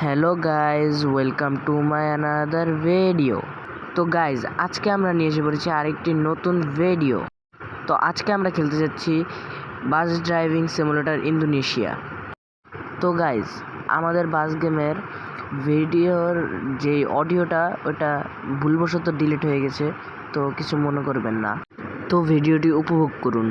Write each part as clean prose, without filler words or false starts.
Hello guys, welcome to my another video. তো guys, আজকে আমরা নিয়ে এসে পড়েছি আরেকটি নতুন ভিডিও। তো আজকে আমরা খেলতে যাচ্ছি বাস ড্রাইভিং সিমুলেটর ইন্দোনেশিয়া। তো গাইজ, আমাদের বাস গেমের ভিডিওর যে অডিওটা ওটা ভুলবশত ডিলিট হয়ে গেছে, তো কিছু মনে করবেন না। তো ভিডিওটি উপভোগ করুন।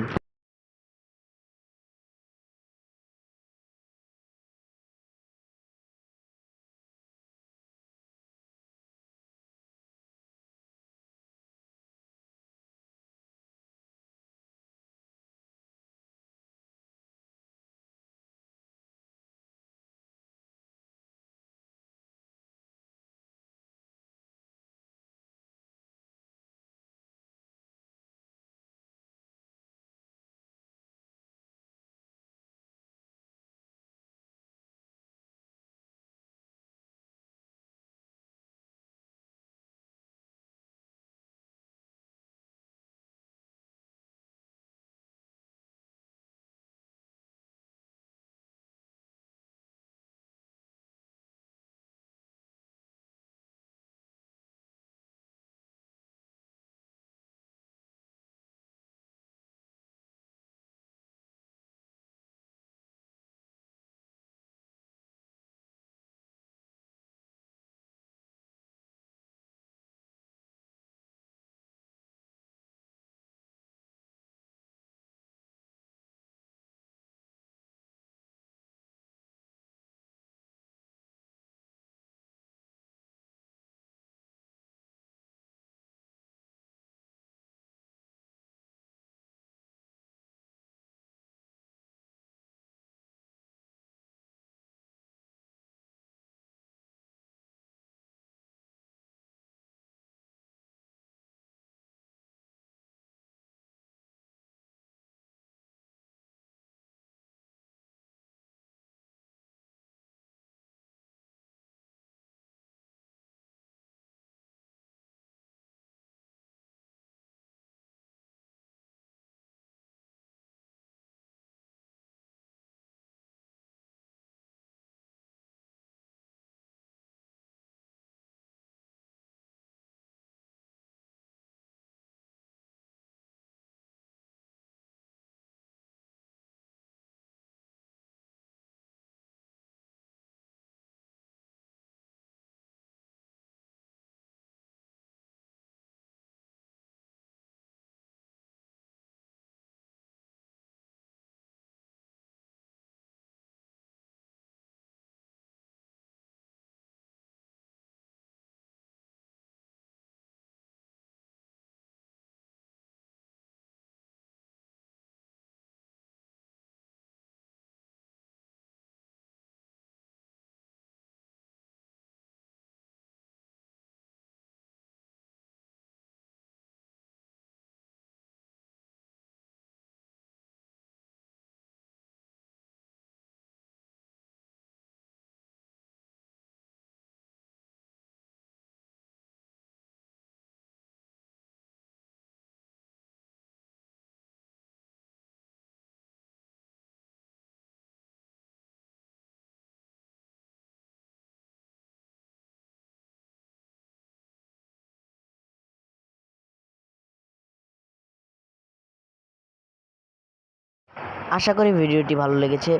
আশা করি ভিডিওটি ভালো লেগেছে।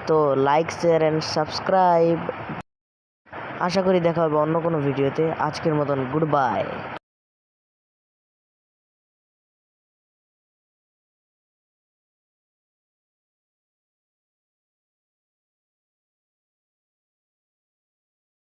তো লাইক, শেয়ার অ্যান্ড সাবস্ক্রাইব। আশা করি দেখা হবে অন্য কোনো ভিডিওতে। আজকের মতন গুড বাই।